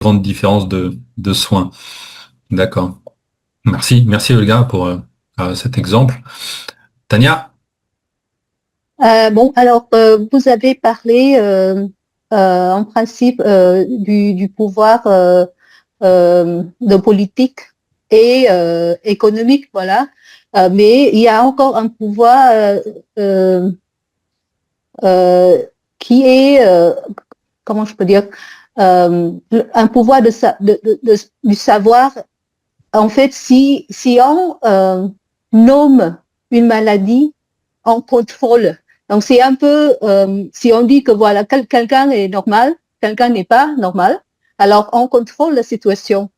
grande différence de soins. D'accord. Merci Olga pour cet exemple. Tania? Bon, alors, vous avez parlé en principe du pouvoir de politique et économique, voilà. Mais il y a encore un pouvoir euh, euh, qui est, comment je peux dire, un pouvoir du savoir. En fait, si on nomme une maladie, on contrôle. Donc, c'est un peu, si on dit que voilà, quelqu'un est normal, quelqu'un n'est pas normal, alors on contrôle la situation.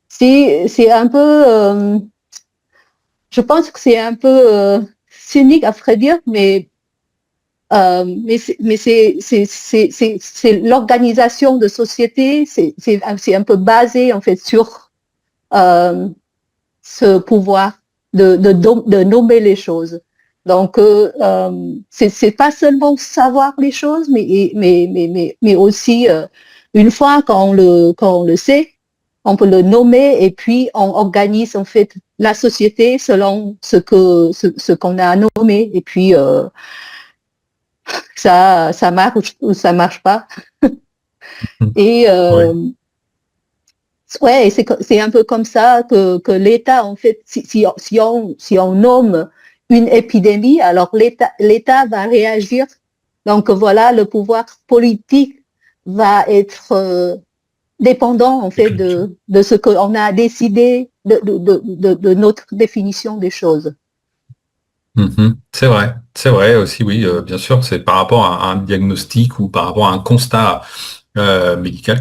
C'est un peu, je pense que c'est un peu cynique à vrai dire, c'est l'organisation de société, c'est un peu basé en fait sur ce pouvoir de nommer les choses. Donc, c'est pas seulement savoir les choses, mais aussi, une fois quand on le sait, on peut le nommer et puis on organise en fait la société selon ce qu'on a nommé. Et puis, ça marche ou ça marche pas. Et Oui. ouais, c'est un peu comme ça que l'État, en fait, si on nomme une épidémie, alors l'État va réagir. Donc voilà, le pouvoir politique va être dépendant, en fait, de ce qu'on a décidé de notre définition des choses. Mhm. C'est vrai aussi, oui, bien sûr, c'est par rapport à un diagnostic ou par rapport à un constat médical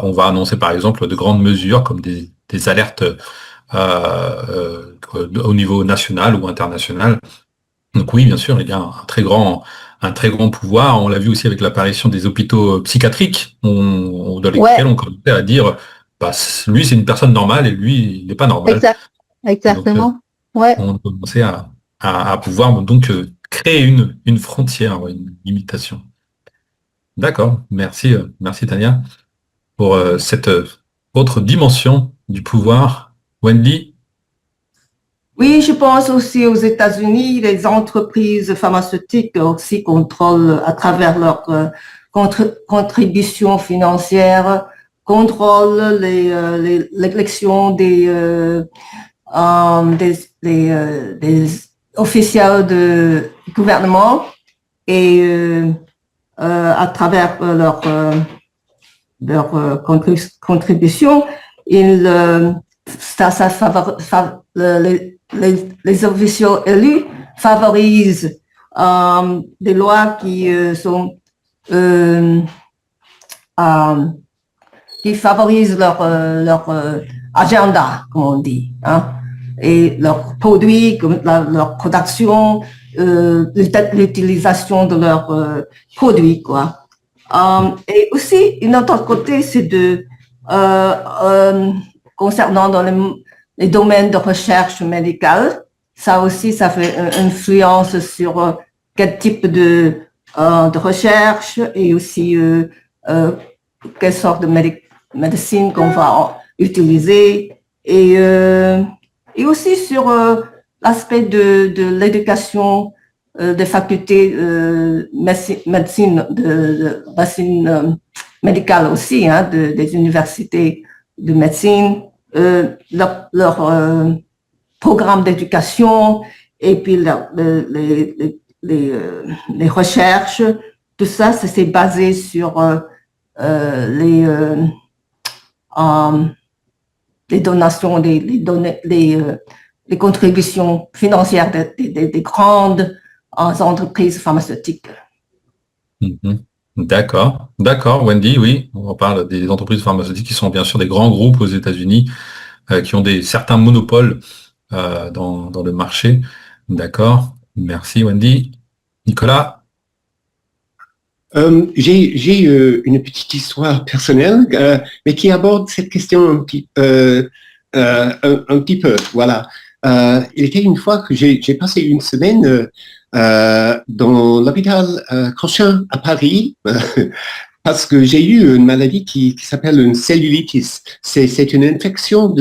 on va annoncer par exemple de grandes mesures comme des alertes au niveau national ou international. Donc oui, bien sûr, il y a un très grand pouvoir. On l'a vu aussi avec l'apparition des hôpitaux psychiatriques, dans lesquels Ouais, on commençait à dire, bah, lui c'est une personne normale et lui il n'est pas normal. exact, Donc exactement. Ouais. on commençait à pouvoir donc créer une frontière, ouais, une limitation. D'accord, merci Tania pour cette autre dimension du pouvoir. Wendy? Oui, je pense aussi aux États-Unis, les entreprises pharmaceutiques aussi contrôlent à travers leurs contributions financières, contrôlent l'élection des officiels de gouvernement et à travers contributions, ça les officiaux élus favorisent des lois qui favorisent leur agenda, comme on dit, hein, et leurs produits, leur production, l'utilisation de leurs produits, quoi. Et aussi, un autre côté, c'est concernant dans les domaines de recherche médicale, ça aussi, ça fait une influence sur quel type de recherche et aussi quelle sorte de médecine qu'on va utiliser et aussi sur l'aspect de l'éducation des facultés médecine médicale aussi, hein, des universités de médecine, leur programme d'éducation et puis les recherches, tout ça, c'est basé sur les donations, les contributions financières des grandes entreprises pharmaceutiques. Mhm. D'accord, Wendy, oui, on parle des entreprises pharmaceutiques qui sont bien sûr des grands groupes aux États-Unis, qui ont certains monopoles dans le marché. D'accord, merci Wendy. Nicolas? J'ai une petite histoire personnelle, mais qui aborde cette question un petit peu. Voilà. Il était une fois que j'ai passé une semaine dans l'hôpital Cochin à Paris parce que j'ai eu une maladie qui s'appelle une cellulitis. C'est une infection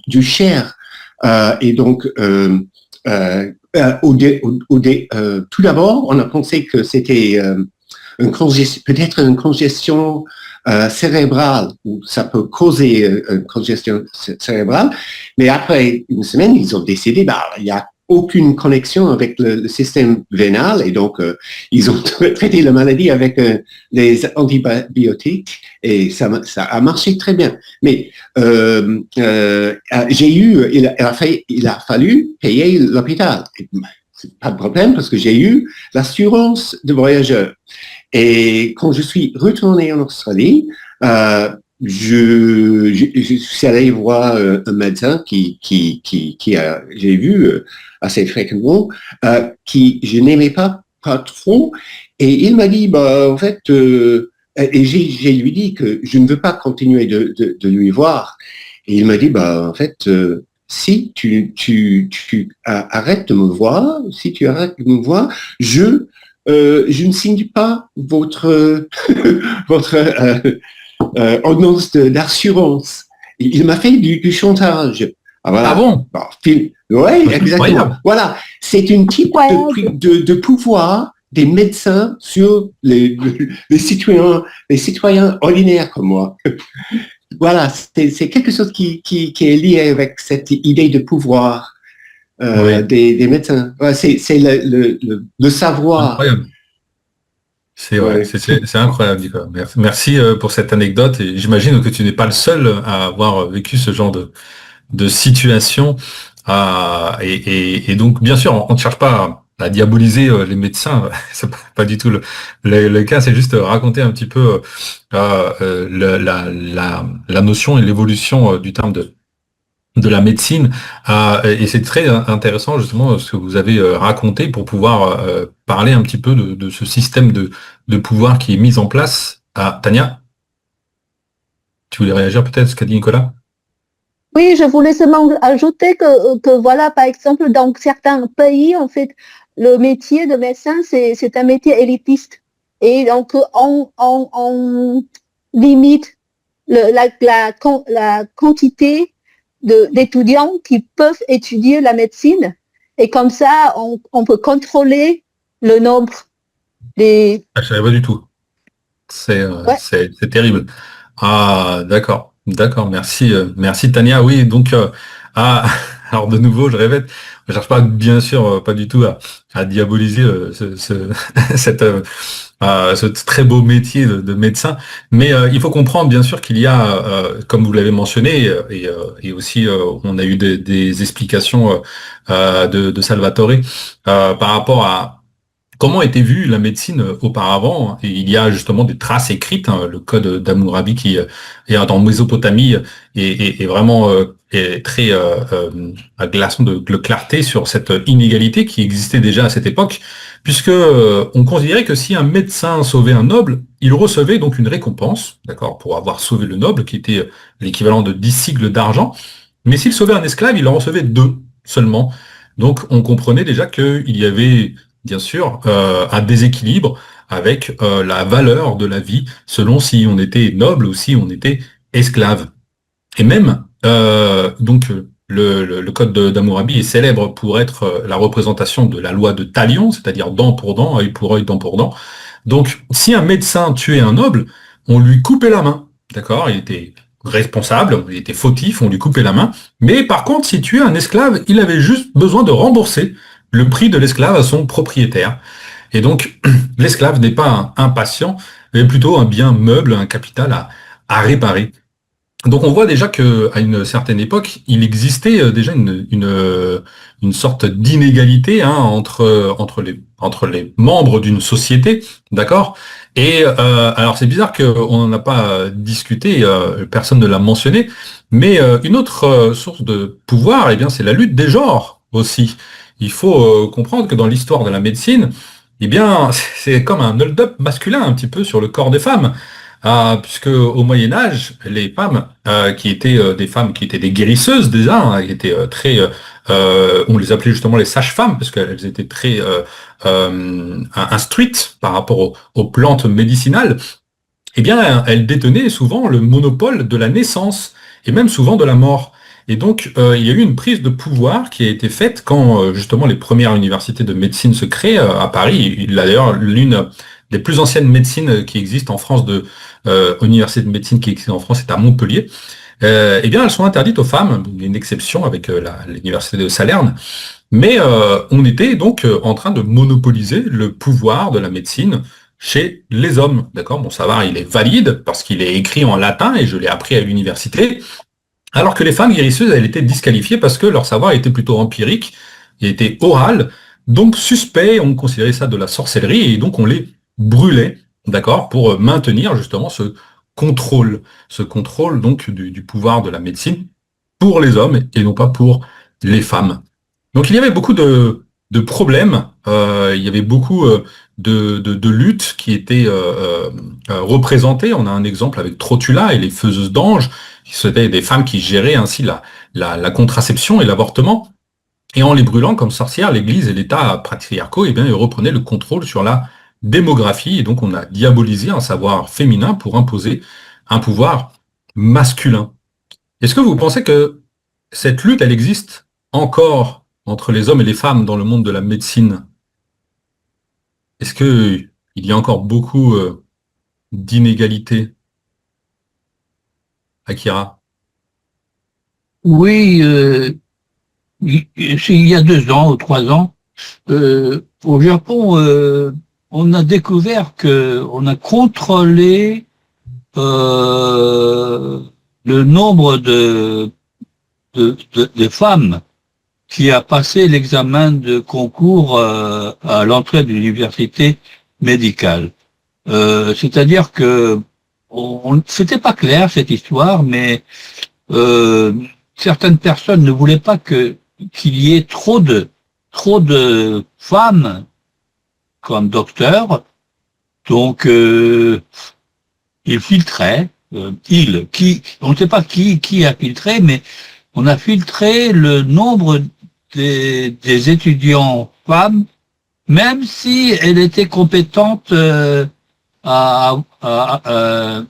du chair. Et donc, tout d'abord, on a pensé que c'était peut-être une congestion cérébrale, ou ça peut causer une congestion cérébrale. Mais après une semaine, ils ont décidé, il y a aucune connexion avec le système vénal et donc ils ont traité la maladie avec des antibiotiques et ça a marché très bien. Mais il a fallu payer l'hôpital. C'est pas de problème parce que j'ai eu l'assurance de voyageur. Et quand je suis retourné en Australie, je suis allé voir un médecin j'ai vu assez fréquemment, je n'aimais pas trop, et il m'a dit, en fait, et j'ai lui dit que je ne veux pas continuer de lui voir, et il m'a dit, en fait, si tu arrêtes de me voir, je ne signe pas votre ordonnance d'assurance. Il m'a fait du chantage. Voilà. Ah bon? Oui, exactement. Voilà, c'est une type de pouvoir des médecins sur les citoyens ordinaires comme moi. Voilà, c'est quelque chose qui est lié avec cette idée de pouvoir des médecins. Ouais, c'est le savoir. Incroyable. C'est vrai, c'est incroyable, Nicolas. Merci pour cette anecdote et j'imagine que tu n'es pas le seul à avoir vécu ce genre de situation. Et donc, bien sûr, on ne cherche pas à diaboliser les médecins, c'est pas du tout le cas, c'est juste raconter un petit peu la notion et l'évolution du terme de la médecine. Et c'est très intéressant justement ce que vous avez raconté pour pouvoir parler un petit peu de ce système de pouvoir qui est mis en place. Tania, tu voulais réagir peut-être à ce qu'a dit Nicolas? Oui, je voulais seulement ajouter que voilà, par exemple, dans certains pays, en fait, le métier de médecin, c'est un métier élitiste. Et donc, on limite la quantité d'étudiants qui peuvent étudier la médecine. Et comme ça, on peut contrôler le nombre des... Je savais pas du tout. C'est terrible. D'accord, merci Tania. Oui, donc alors de nouveau, je répète, je cherche pas bien sûr pas du tout à diaboliser ce très beau métier de médecin, mais il faut comprendre bien sûr qu'il y a, comme vous l'avez mentionné, et aussi on a eu des explications de Salvatore par rapport à comment était vue la médecine auparavant. Et il y a justement des traces écrites, le code d'Hammurabi qui est en Mésopotamie est vraiment est très glaçant de clarté sur cette inégalité qui existait déjà à cette époque, puisque on considérait que si un médecin sauvait un noble, il recevait donc une récompense, d'accord, pour avoir sauvé le noble, qui était l'équivalent de 10 sigles d'argent. Mais s'il sauvait un esclave, il en recevait 2 seulement. Donc on comprenait déjà qu'il y avait bien sûr, un déséquilibre avec la valeur de la vie selon si on était noble ou si on était esclave. Et même, donc, le code d'Hammurabi est célèbre pour être la représentation de la loi de Talion, c'est-à-dire dent pour dent, œil pour œil, dent pour dent. Donc, si un médecin tuait un noble, on lui coupait la main, d'accord? Il était responsable, il était fautif, on lui coupait la main. Mais par contre, si tuait un esclave, il avait juste besoin de rembourser le prix de l'esclave à son propriétaire. Et donc, l'esclave n'est pas un patient, mais plutôt un bien meuble, un capital à réparer. Donc on voit déjà que à une certaine époque, il existait déjà une sorte d'inégalité entre les membres d'une société, d'accord? Et alors c'est bizarre qu'on n'en a pas discuté, personne ne l'a mentionné, mais une autre source de pouvoir, eh bien c'est la lutte des genres aussi. Il faut comprendre que dans l'histoire de la médecine, eh bien c'est comme un hold-up masculin un petit peu sur le corps des femmes. Puisque au Moyen Âge, les femmes qui étaient des femmes qui étaient des guérisseuses déjà, qui étaient on les appelait justement les sages-femmes parce qu'elles étaient très instruites par rapport aux plantes médicinales. eh bien, elle détenait souvent le monopole de la naissance et même souvent de la mort. Et donc, il y a eu une prise de pouvoir qui a été faite quand justement les premières universités de médecine se créent à Paris. Il a d'ailleurs l'une des plus anciennes médecines qui existent en France, université de médecine qui existe en France, c'est à Montpellier. Eh bien, elles sont interdites aux femmes. Il y a une exception avec l'université de Salerne. Mais on était donc en train de monopoliser le pouvoir de la médecine chez les hommes. D'accord? Mon savoir, il est valide parce qu'il est écrit en latin et je l'ai appris à l'université. Alors que les femmes guérisseuses, elles étaient disqualifiées parce que leur savoir était plutôt empirique, il était oral, donc suspect, on considérait ça de la sorcellerie et donc on les brûlait, d'accord, pour maintenir justement ce contrôle donc du pouvoir de la médecine pour les hommes et non pas pour les femmes. Donc il y avait beaucoup de problèmes, il y avait beaucoup de luttes qui étaient représentées. On a un exemple avec Trotula et les faiseuses d'anges, qui étaient des femmes qui géraient ainsi la contraception et l'avortement. Et en les brûlant comme sorcières, l'Église et l'État patriarcaux, eh bien, ils reprenaient le contrôle sur la démographie. Et donc on a diabolisé un savoir féminin pour imposer un pouvoir masculin. Est-ce que vous pensez que cette lutte, elle existe encore entre les hommes et les femmes dans le monde de la médecine? Est-ce que il y a encore beaucoup d'inégalités, Akira? Oui, il y a 2 ans ou 3 ans, au Japon, on a découvert que on a contrôlé le nombre de femmes qui a passé l'examen de concours à l'entrée de l'université médicale. C'est-à-dire que c'était pas clair cette histoire, mais certaines personnes ne voulaient pas qu'il y ait trop de femmes comme docteurs, donc ils filtraient. On ne sait pas qui a filtré, mais on a filtré le nombre des étudiants femmes, même si elles étaient compétentes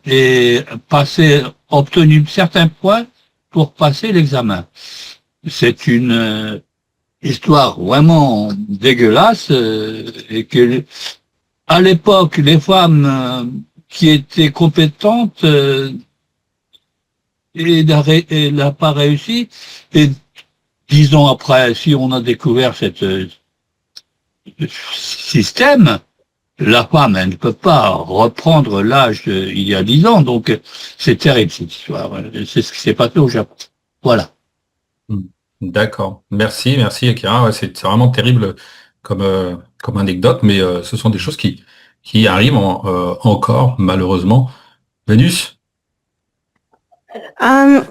et obtenu certains points pour passer l'examen. C'est une histoire vraiment dégueulasse et que à l'époque les femmes qui étaient compétentes et n'a pas réussi. Et 10 ans après, si on a découvert ce système, la femme, elle ne peut pas reprendre l'âge il y a 10 ans. Donc, c'est terrible cette histoire. C'est ce qui s'est passé au Japon. Voilà. D'accord. Merci, Akira. Ouais, c'est vraiment terrible comme anecdote, mais ce sont des choses qui arrivent encore, malheureusement. Vénus?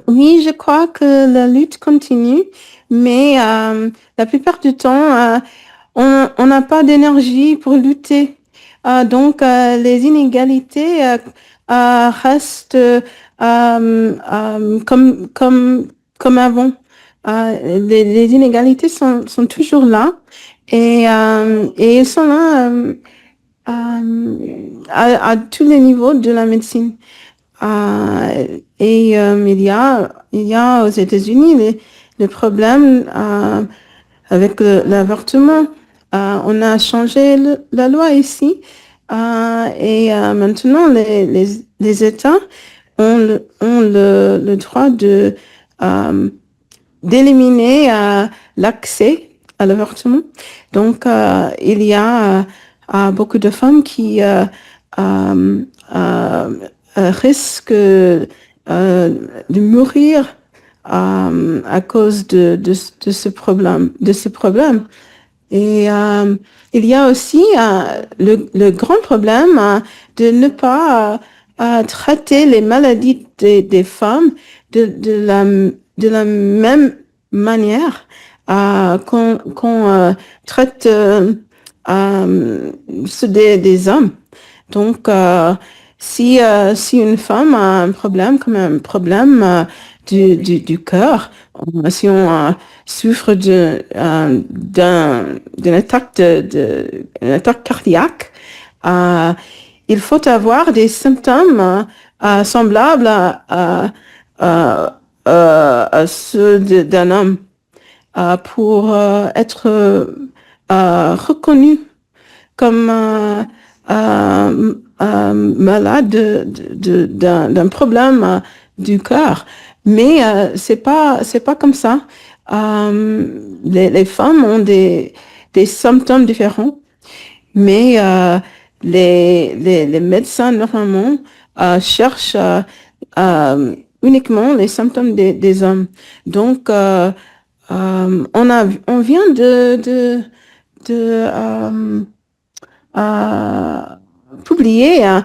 Oui, je crois que la lutte continue, mais la plupart du temps, on n'a pas d'énergie pour lutter. Donc, les inégalités restent comme avant. Les inégalités sont toujours là et elles sont là à tous les niveaux de la médecine. Il y a aux États-Unis le problème avec l'avortement. On a changé la loi ici et maintenant les États ont le droit d'éliminer l'accès à l'avortement. Donc il y a beaucoup de femmes qui risquent de mourir à cause de ce problème. Et il y a aussi le grand problème de ne pas traiter les maladies des femmes de la même manière qu'on traite ceux des hommes. Donc, si une femme a un problème comme un problème du cœur, si on souffre d'une attaque cardiaque, il faut avoir des symptômes semblables à ceux d'un homme pour être reconnu comme malade d'un problème du cœur. Mais c'est pas comme ça. Les femmes ont des symptômes différents, mais les médecins normalement cherchent uniquement les symptômes des hommes. Donc on vient de publier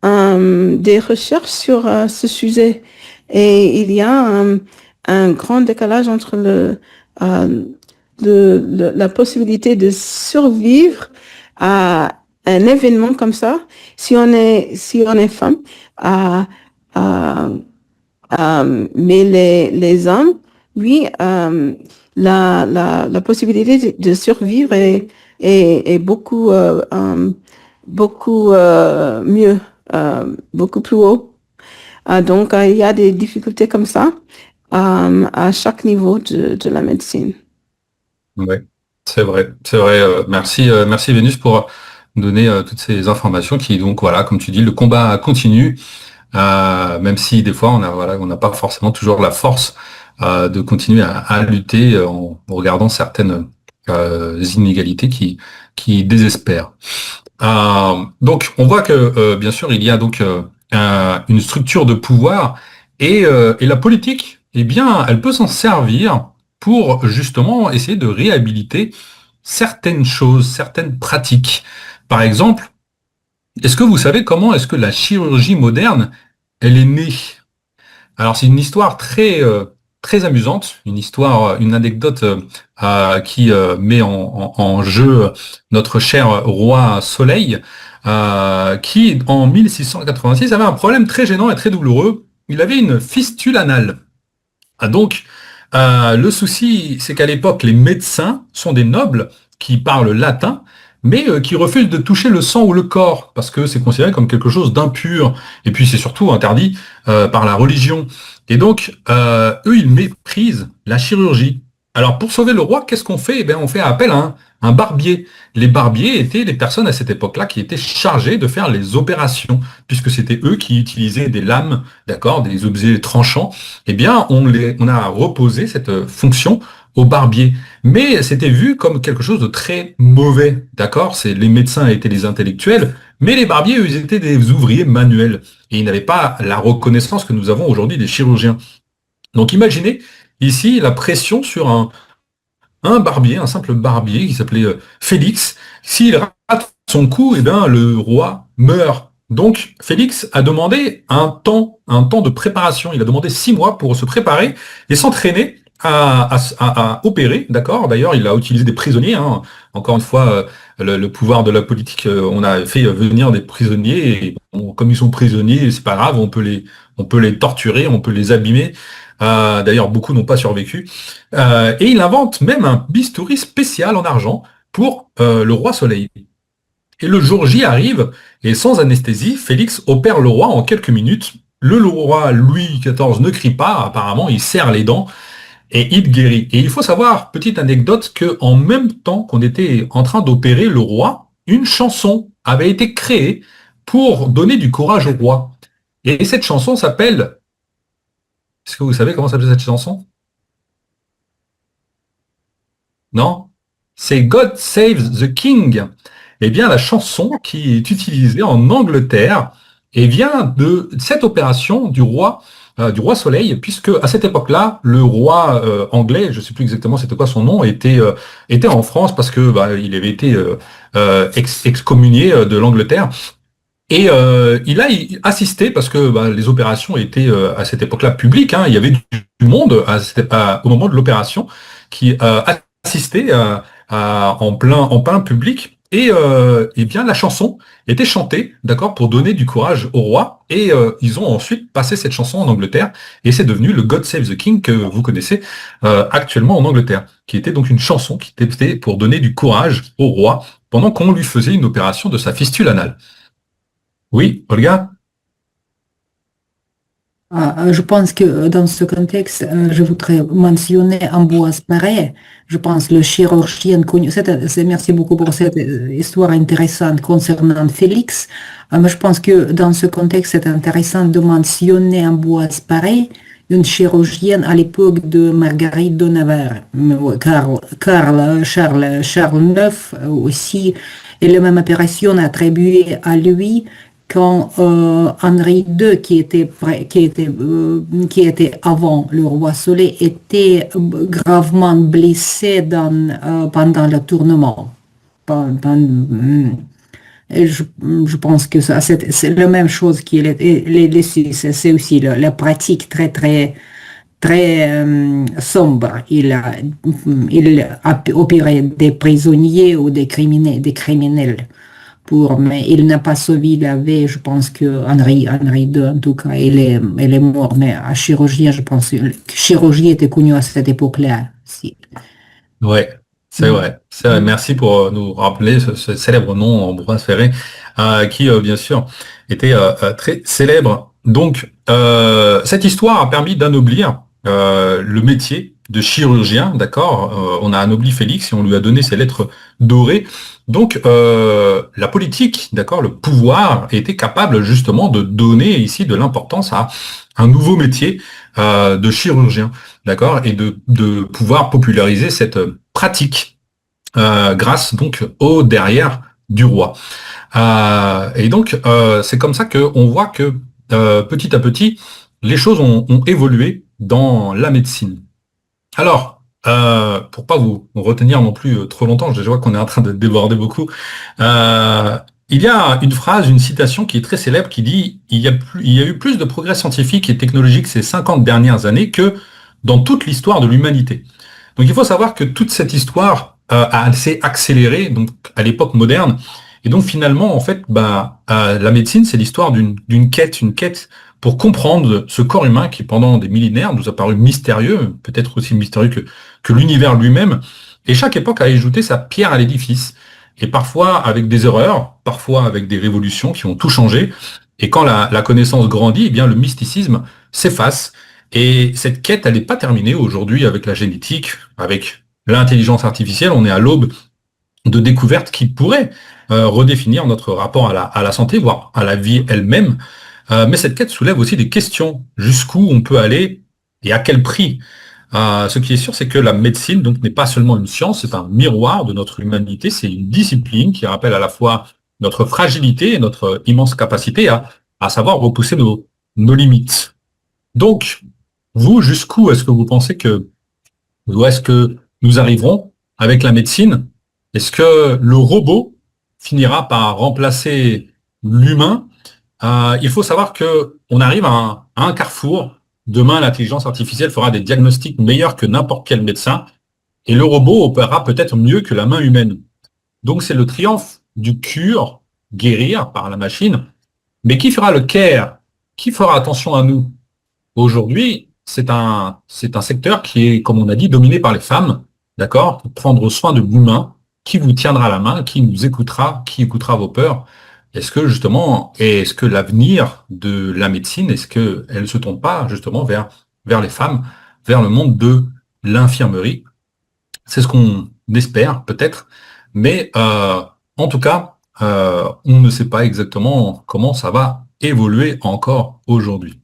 des recherches sur ce sujet. Et il y a un grand décalage entre la possibilité de survivre à un événement comme ça, si on est femme, mais les hommes, oui, la possibilité de survivre est beaucoup mieux, beaucoup plus haut. Donc, il y a des difficultés comme ça à chaque niveau de la médecine. Oui, c'est vrai. Merci, merci Vénus pour donner toutes ces informations qui, donc, voilà, comme tu dis, le combat continue, même si des fois, on n'a pas forcément toujours la force de continuer à lutter en regardant certaines inégalités qui désespèrent. Donc, on voit que, bien sûr, il y a donc une structure de pouvoir et la politique, eh bien, elle peut s'en servir pour justement essayer de réhabiliter certaines choses, certaines pratiques. Par exemple, est-ce que vous savez comment est-ce que la chirurgie moderne, elle est née? Alors, c'est une histoire très amusante, une anecdote qui met en jeu notre cher roi Soleil, qui, en 1686, avait un problème très gênant et très douloureux. Il avait une fistule anale. Donc, le souci, c'est qu'à l'époque, les médecins sont des nobles qui parlent latin, mais qui refusent de toucher le sang ou le corps, parce que c'est considéré comme quelque chose d'impur. Et puis, c'est surtout interdit par la religion. Et donc, eux, ils méprisent la chirurgie. Alors, pour sauver le roi, qu'est-ce qu'on fait? Eh bien, on fait appel à un barbier. Les barbiers étaient les personnes à cette époque-là qui étaient chargées de faire les opérations, puisque c'était eux qui utilisaient des lames, d'accord, des objets tranchants. Eh bien, on a reposé cette fonction aux barbiers. Mais c'était vu comme quelque chose de très mauvais, d'accord? Les médecins étaient les intellectuels, mais les barbiers, eux, ils étaient des ouvriers manuels. Et ils n'avaient pas la reconnaissance que nous avons aujourd'hui des chirurgiens. Donc imaginez ici la pression sur un barbier, un simple barbier qui s'appelait Félix. S'il rate son coup, eh bien, le roi meurt. Donc Félix a demandé un temps de préparation. Il a demandé 6 mois pour se préparer et s'entraîner à opérer, d'accord? D'ailleurs, il a utilisé des prisonniers, hein. Encore une fois, le pouvoir de la politique, on a fait venir des prisonniers, et bon, comme ils sont prisonniers, c'est pas grave, on peut les torturer, on peut les abîmer. D'ailleurs, beaucoup n'ont pas survécu. Et il invente même un bistouri spécial en argent pour le roi Soleil. Et le jour J arrive, et sans anesthésie, Félix opère le roi en quelques minutes. Le roi Louis XIV ne crie pas, apparemment, il serre les dents, et il guérit. Et il faut savoir, petite anecdote, que en même temps qu'on était en train d'opérer le roi, une chanson avait été créée pour donner du courage au roi. Et cette chanson s'appelle... Est-ce que vous savez comment s'appelle cette chanson? Non? C'est God Save the King. Eh bien, la chanson qui est utilisée en Angleterre et vient de cette opération du roi Soleil, puisque à cette époque-là, le roi anglais, je ne sais plus exactement c'était quoi son nom, était en France parce que il avait été excommunié de l'Angleterre. Et il a assisté parce que les opérations étaient à cette époque-là publiques, hein, il y avait du monde au moment de l'opération qui assistait en plein public. Et bien la chanson était chantée, d'accord, pour donner du courage au roi. Et ils ont ensuite passé cette chanson en Angleterre et c'est devenu le God Save the King que vous connaissez actuellement en Angleterre, qui était donc une chanson qui était pour donner du courage au roi pendant qu'on lui faisait une opération de sa fistule anale. Oui, Olga? Je pense que dans ce contexte, je voudrais mentionner Ambroise Paré. Je pense le chirurgien connu. Merci beaucoup pour cette histoire intéressante concernant Félix. Mais je pense que dans ce contexte, c'est intéressant de mentionner Ambroise Paré, une chirurgienne à l'époque de Marguerite de Navarre, Charles IX aussi, et la même opération attribuée à lui quand Henri II, qui était avant le roi Soleil, était gravement blessé pendant le tournement. Et je pense que ça, c'est la même chose qui est c'est aussi la pratique très, très, très sombre. Il a opéré des prisonniers ou des criminels mais il n'a pas sauvé la vie. Je pense que Henri II, en tout cas, il est mort. Mais à chirurgie, je pense que chirurgie était connue à cette époque-là. Si. Ouais, c'est vrai. C'est vrai. Merci pour nous rappeler ce célèbre nom, Ambroise Ferré, qui, bien sûr, était très célèbre. Donc, cette histoire a permis d'anoblir le métier de chirurgien, d'accord? On a anobli Félix et on lui a donné ses lettres dorées. Donc, la politique, d'accord, le pouvoir était capable justement de donner ici de l'importance à un nouveau métier de chirurgien. D'accord, et de pouvoir populariser cette pratique grâce donc au derrière du roi. Et donc c'est comme ça qu'on voit que petit à petit les choses ont évolué dans la médecine. Alors pour pas vous retenir non plus trop longtemps, je vois qu'on est en train de déborder beaucoup. euh, il y a une phrase, une citation qui est très célèbre qui dit il y a eu plus de progrès scientifiques et technologiques ces 50 dernières années que dans toute l'histoire de l'humanité. Donc il faut savoir que toute cette histoire s'est accélérée donc à l'époque moderne. Et donc finalement, en fait, la médecine, c'est l'histoire d'une quête, une quête pour comprendre ce corps humain qui, pendant des millénaires, nous a paru mystérieux, peut-être aussi mystérieux que l'univers lui-même. Et chaque époque a ajouté sa pierre à l'édifice. Et parfois avec des erreurs, parfois avec des révolutions qui ont tout changé. Et quand la connaissance grandit, eh bien le mysticisme s'efface. Et cette quête, elle n'est pas terminée aujourd'hui avec la génétique, avec l'intelligence artificielle. On est à l'aube de découvertes qui pourraient redéfinir notre rapport à la santé, voire à la vie elle-même. Mais cette quête soulève aussi des questions. Jusqu'où on peut aller et à quel prix? Ce qui est sûr, c'est que la médecine donc n'est pas seulement une science, c'est un miroir de notre humanité. C'est une discipline qui rappelle à la fois notre fragilité et notre immense capacité à savoir repousser nos limites. Donc, vous, jusqu'où est-ce que vous pensez où est-ce que nous arriverons avec la médecine? Est-ce que le robot finira par remplacer l'humain? Il faut savoir que on arrive à un carrefour. Demain, l'intelligence artificielle fera des diagnostics meilleurs que n'importe quel médecin et le robot opérera peut-être mieux que la main humaine. Donc, c'est le triomphe du cure, guérir par la machine. Mais qui fera le care? Qui fera attention à nous? Aujourd'hui, c'est un secteur qui est, comme on a dit, dominé par les femmes, d'accord? Pour prendre soin de l'humain, qui vous tiendra la main, qui nous écoutera, qui écoutera vos peurs. Est-ce que justement, est-ce que l'avenir de la médecine, est-ce qu'elle ne se tourne pas justement vers les femmes, vers le monde de l'infirmerie? C'est ce qu'on espère peut-être, mais en tout cas, on ne sait pas exactement comment ça va évoluer encore aujourd'hui.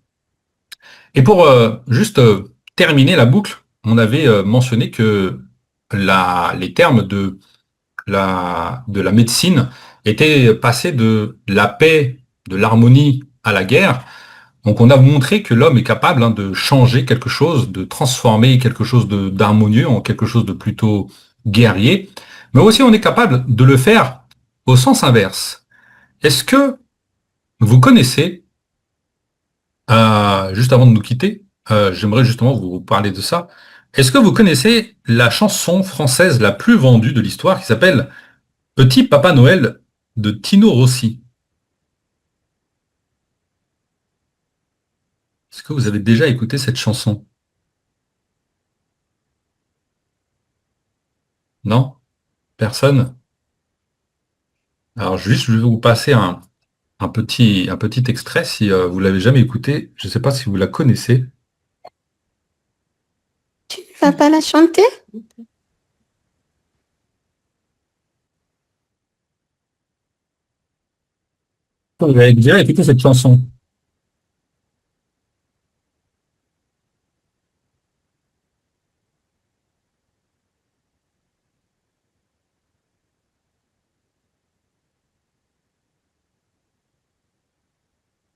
Et pour juste terminer la boucle, on avait mentionné que les termes de la médecine étaient passés de la paix, de l'harmonie à la guerre. Donc on a montré que l'homme est capable de changer quelque chose, de transformer quelque chose d'harmonieux en quelque chose de plutôt guerrier. Mais aussi on est capable de le faire au sens inverse. Est-ce que vous connaissez, juste avant de nous quitter, j'aimerais justement vous parler de ça. Est-ce que vous connaissez la chanson française la plus vendue de l'histoire qui s'appelle Petit Papa Noël de Tino Rossi? Est-ce que vous avez déjà écouté cette chanson? Non? Personne? Alors juste, je vais vous passer un petit extrait si vous l'avez jamais écouté. Je ne sais pas si vous la connaissez. Tu ne vas pas la chanter? Vous avez déjà écouté cette chanson.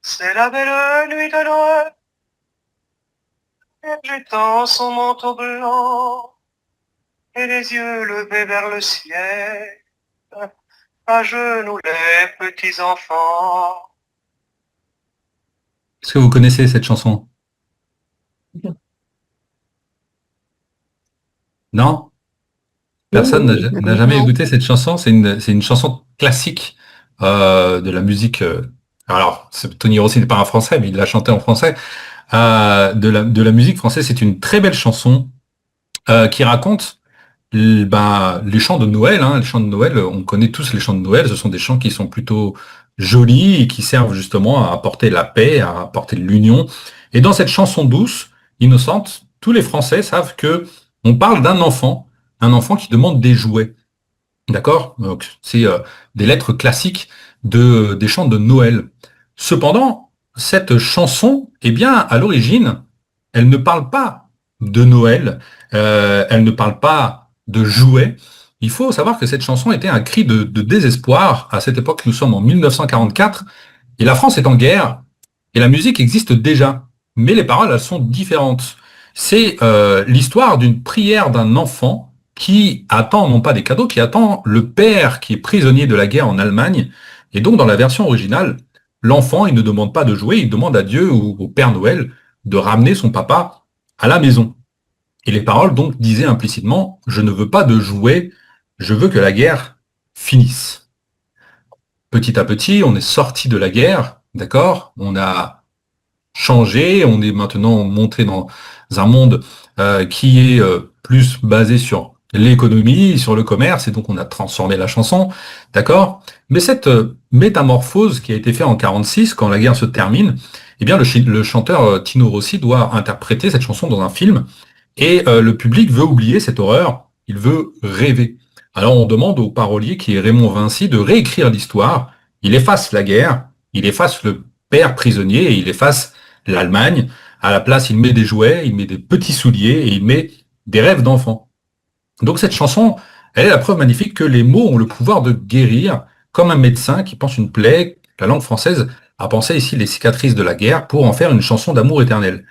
C'est la belle nuit de Noël, elle tend son manteau blanc et les yeux levés vers le ciel, à genoux les petits enfants. Est-ce que vous connaissez cette chanson? Non? Personne n'a jamais Non. écouté cette chanson. C'est une chanson classique de la musique. Alors, Tony Rossi n'est pas un Français, mais il l'a chanté en français. De la musique française, c'est une très belle chanson qui raconte les chants de Noël. Hein. Les chants de Noël, on connaît tous les chants de Noël. Ce sont des chants qui sont plutôt jolis et qui servent justement à apporter la paix, à apporter l'union. Et dans cette chanson douce, innocente, tous les Français savent que on parle d'un enfant, un enfant qui demande des jouets. D'accord? Donc, c'est des lettres classiques des chants de Noël. Cependant, cette chanson, eh bien, à l'origine, elle ne parle pas de Noël, elle ne parle pas de jouets. Il faut savoir que cette chanson était un cri de désespoir. À cette époque, nous sommes en 1944, et la France est en guerre, et la musique existe déjà, mais les paroles, elles sont différentes. C'est l'histoire d'une prière d'un enfant qui attend non pas des cadeaux, qui attend le père qui est prisonnier de la guerre en Allemagne. Et donc, dans la version originale, l'enfant, il ne demande pas de jouer, il demande à Dieu ou au Père Noël de ramener son papa à la maison. Et les paroles, donc, disaient implicitement, je ne veux pas de jouer, je veux que la guerre finisse. Petit à petit, on est sorti de la guerre, d'accord? On a changé, on est maintenant monté dans un monde qui est plus basé sur l'économie, sur le commerce, et donc on a transformé la chanson, d'accord? Mais cette métamorphose qui a été faite en 46, quand la guerre se termine, eh bien le chanteur Tino Rossi doit interpréter cette chanson dans un film, et le public veut oublier cette horreur, il veut rêver. Alors on demande au parolier, qui est Raymond Vinci, de réécrire l'histoire. Il efface la guerre, il efface le père prisonnier et il efface l'Allemagne. À la place, il met des jouets, il met des petits souliers et il met des rêves d'enfants. Donc cette chanson, elle est la preuve magnifique que les mots ont le pouvoir de guérir, comme un médecin qui pense une plaie. La langue française a pensé ici les cicatrices de la guerre pour en faire une chanson d'amour éternel.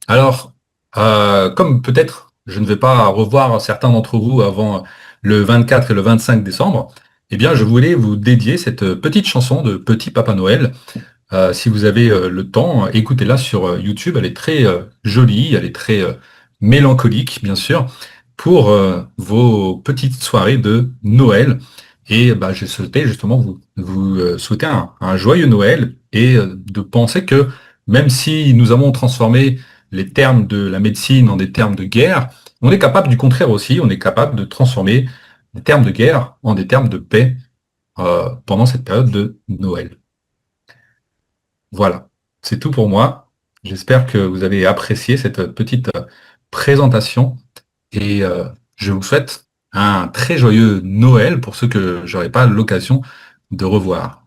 Alors, comme peut-être je ne vais pas revoir certains d'entre vous avant le 24 et le 25 décembre, eh bien je voulais vous dédier cette petite chanson de Petit Papa Noël. Si vous avez le temps, écoutez-la sur YouTube, elle est très jolie, elle est très mélancolique, bien sûr, pour vos petites soirées de Noël. Et bah, j'ai souhaité justement vous souhaiter un joyeux Noël et de penser que même si nous avons transformé les termes de la médecine en des termes de guerre, on est capable du contraire aussi, on est capable de transformer les termes de guerre en des termes de paix pendant cette période de Noël. Voilà, c'est tout pour moi. J'espère que vous avez apprécié cette petite présentation et je vous souhaite un très joyeux Noël pour ceux que j'aurai pas l'occasion de revoir.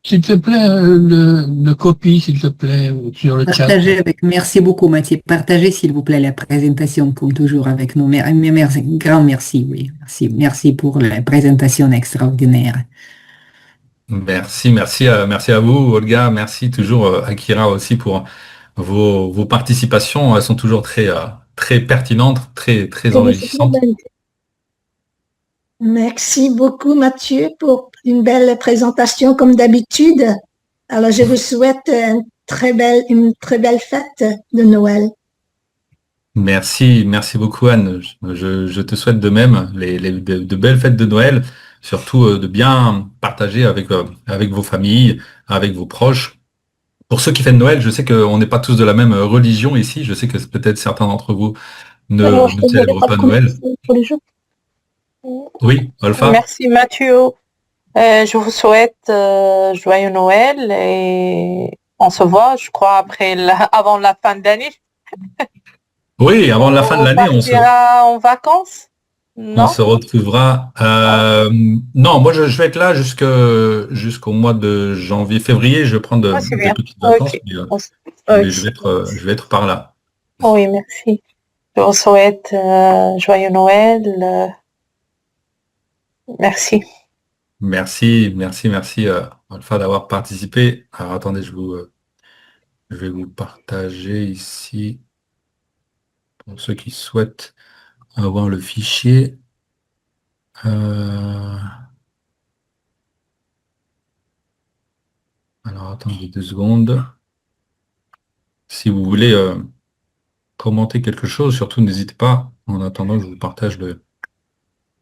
S'il te plaît, le copie, s'il te plaît, sur le chat. Merci beaucoup, Mathieu. Partagez, s'il vous plaît, la présentation, comme toujours, avec nous. Merci, grand merci, oui. Merci pour la présentation extraordinaire. Merci à vous, Olga. Merci toujours, Akira, aussi pour vos participations. Elles sont toujours très pertinentes, très enrichissantes. Merci beaucoup, Mathieu, pour une belle présentation comme d'habitude. Alors, je vous souhaite une très belle fête de Noël. Merci beaucoup, Anne. Je te souhaite de même de belles fêtes de Noël, surtout de bien partager avec vos familles, avec vos proches. Pour ceux qui fêtent Noël, je sais qu'on n'est pas tous de la même religion ici. Je sais que peut-être certains d'entre vous ne célèbrent pas Noël. Oui, Alpha. Merci Mathieu. Je vous souhaite joyeux Noël et on se voit, je crois, avant la fin d'année. Oui, avant la fin de On l'année, partira en vacances? on Non? se retrouvera. Non, moi je vais être là jusqu'au mois de janvier, février. Je vais prendre Ah, c'est des bien. petites vacances, Ok. mais Ok. je vais être par là. Oui, merci. Je vous souhaite joyeux Noël. Merci. Merci, Alpha, d'avoir participé. Alors attendez, je vais vous partager ici pour ceux qui souhaitent avoir le fichier. Alors attendez 2 secondes. Si vous voulez commenter quelque chose, surtout n'hésitez pas. En attendant, je vous partage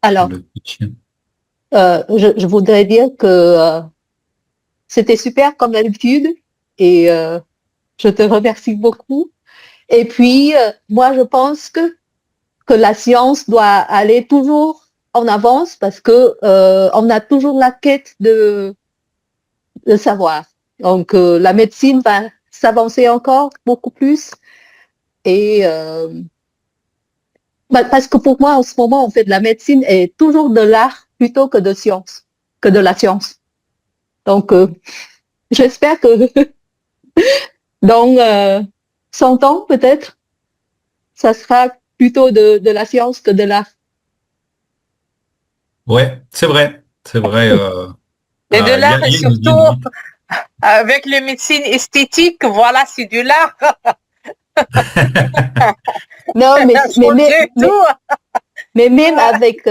Alors, le fichier. je voudrais dire que c'était super comme d'habitude et je te remercie beaucoup. Et puis, moi, je pense que la science doit aller toujours en avance parce que on a toujours la quête de savoir. Donc, la médecine va s'avancer encore beaucoup plus. Et parce que pour moi, en ce moment, en fait, la médecine est toujours de l'art plutôt que de science, que de la science. Donc, j'espère que dans 100 ans, peut-être, ça sera plutôt de la science que de l'art. Ouais, c'est vrai. C'est vrai. Et de Il y l'art, a, et il y a une surtout limite. avec les médecines esthétiques, voilà, c'est du l'art. Non, Changer tout. mais même avec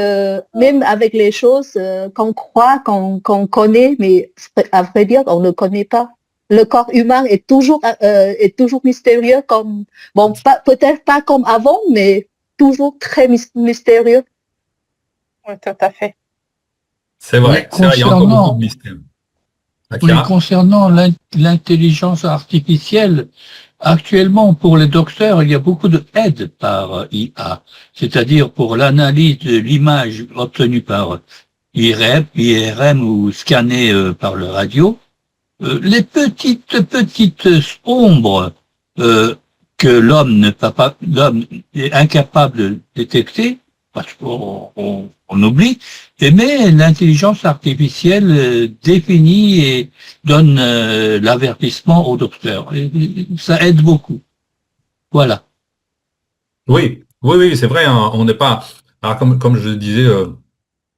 les choses qu'on croit, qu'on connaît, mais à vrai dire, on ne connaît pas. Le corps humain est toujours mystérieux comme, bon, peut-être pas comme avant, mais toujours très mystérieux. Oui, tout à fait. C'est Oui, vrai. C'est vrai. Il y a encore beaucoup de mystères. oui, Akira? concernant l'intelligence artificielle, actuellement, pour les docteurs, il y a beaucoup de aides par IA, c'est-à-dire pour l'analyse de l'image obtenue par IRM ou scannée par le radio. Les petites ombres euh, que l'homme est incapable de détecter, parce qu'on oublie, mais l'intelligence artificielle définit et donne l'avertissement au docteur. Et ça aide beaucoup. Voilà. Oui, c'est vrai. Hein, on n'est pas. Alors, comme je le disais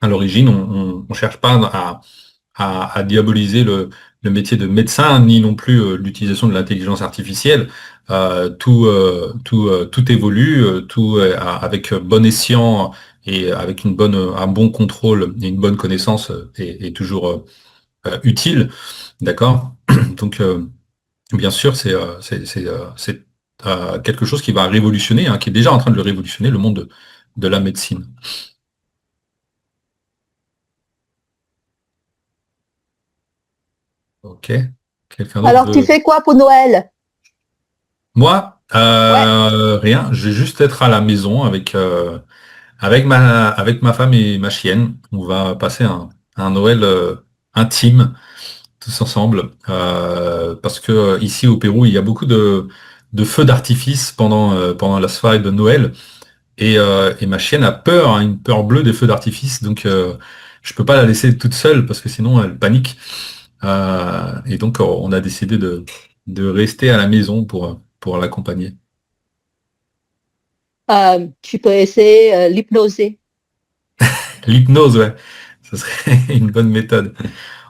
à l'origine, on cherche pas à diaboliser le métier de médecin, ni non plus l'utilisation de l'intelligence artificielle. Tout évolue, avec bon escient et avec un bon contrôle et une bonne connaissance est toujours utile, d'accord? Donc, bien sûr, c'est quelque chose qui va révolutionner, hein, qui est déjà en train de le révolutionner, le monde de la médecine. Ok. Quelqu'un d'autre Alors, tu veut... fais quoi pour Noël? Moi, Ouais. rien. Je vais juste être à la maison avec ma femme et ma chienne. On va passer un Noël intime tous ensemble, parce que ici au Pérou, il y a beaucoup de feux d'artifice pendant la soirée de Noël, et ma chienne a peur, hein, une peur bleue des feux d'artifice, donc je peux pas la laisser toute seule parce que sinon elle panique. Et donc on a décidé de rester à la maison pour l'accompagner. Tu peux essayer l'hypnosé. L'hypnose, ouais, ce serait une bonne méthode.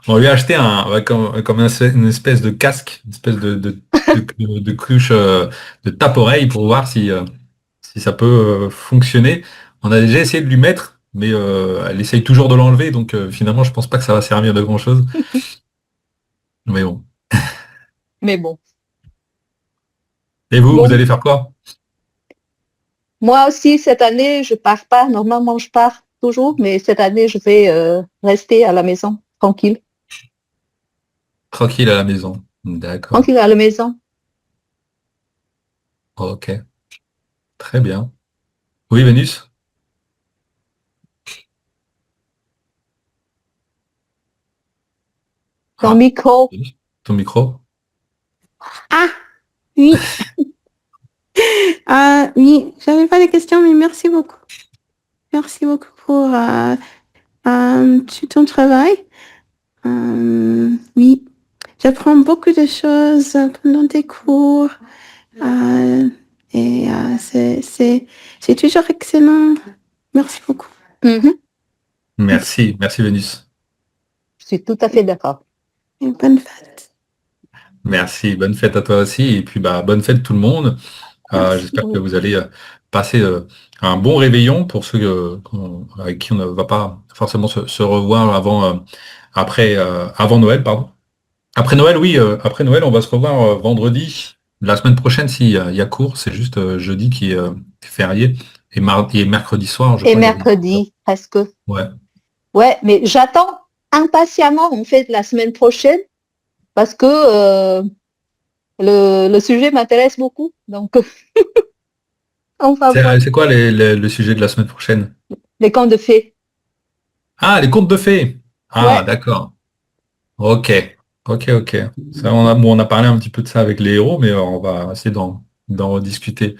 On lui a acheté ouais, comme une espèce de casque, une espèce de couche de tape-oreille pour voir si ça peut fonctionner. On a déjà essayé de lui mettre, mais elle essaye toujours de l'enlever, donc finalement je pense pas que ça va servir de grand-chose. Mais bon. Mais bon. Et vous Bon, allez faire quoi? moi aussi, cette année, je pars pas. Normalement, je pars toujours, mais cette année, je vais rester à la maison, tranquille. Tranquille à la maison. D'accord. Tranquille à la maison. Ok. Très bien. Oui, Vénus? Ton micro. Ton micro. Ah, oui. Oui, j'avais pas de questions, mais merci beaucoup. Merci beaucoup pour tout ton travail. Oui, j'apprends beaucoup de choses pendant tes cours. Et c'est toujours excellent. Merci beaucoup. Mhm. Merci Vénus. Je suis tout à fait d'accord. Et bonne fête. Merci, bonne fête à toi aussi, et puis bonne fête tout le monde. J'espère que vous allez passer un bon réveillon pour ceux avec qui on ne va pas forcément se revoir avant Noël, pardon. Après Noël, oui, après Noël, on va se revoir vendredi. La semaine prochaine, s'il y a cours, c'est juste jeudi qui est férié, et mardi et mercredi soir, je Et crois. mercredi, presque. Ouais. Ouais, mais j'attends impatiemment, en fait, la semaine prochaine, parce que le sujet m'intéresse beaucoup. Donc, on va voir C'est quoi le sujet de la semaine prochaine? les contes de fées. Ah, les contes de fées. Ah, Ouais. d'accord. Ok. Ça, on a parlé un petit peu de ça avec les héros, mais on va essayer d'en rediscuter.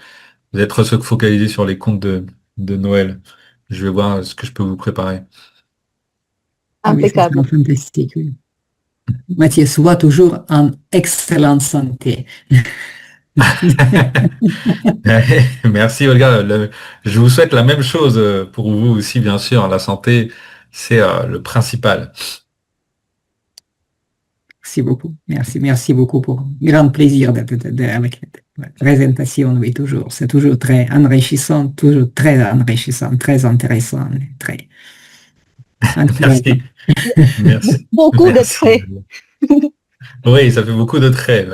Vous êtes focalisé sur les contes de Noël. Je vais voir ce que je peux vous préparer. Ah oui, ça Impeccable. sera fantastique, oui. Mathieu, sois toujours en excellente santé. Merci Olga. Je vous souhaite la même chose pour vous aussi, bien sûr. La santé, c'est le principal. Merci beaucoup. Merci beaucoup pour grand plaisir avec la présentation, oui, toujours. C'est toujours très enrichissant, très intéressant, très Merci. Merci. Beaucoup de Merci. traits. Oui, ça fait beaucoup de traits.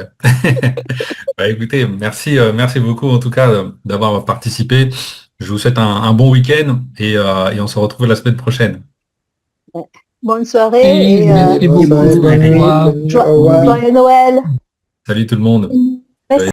Ouais. Écoutez, merci beaucoup en tout cas d'avoir participé. Je vous souhaite un bon week-end et on se retrouve la semaine prochaine. Bonne soirée et Merci beaucoup. Au revoir. joyeux Noël. Salut tout le monde.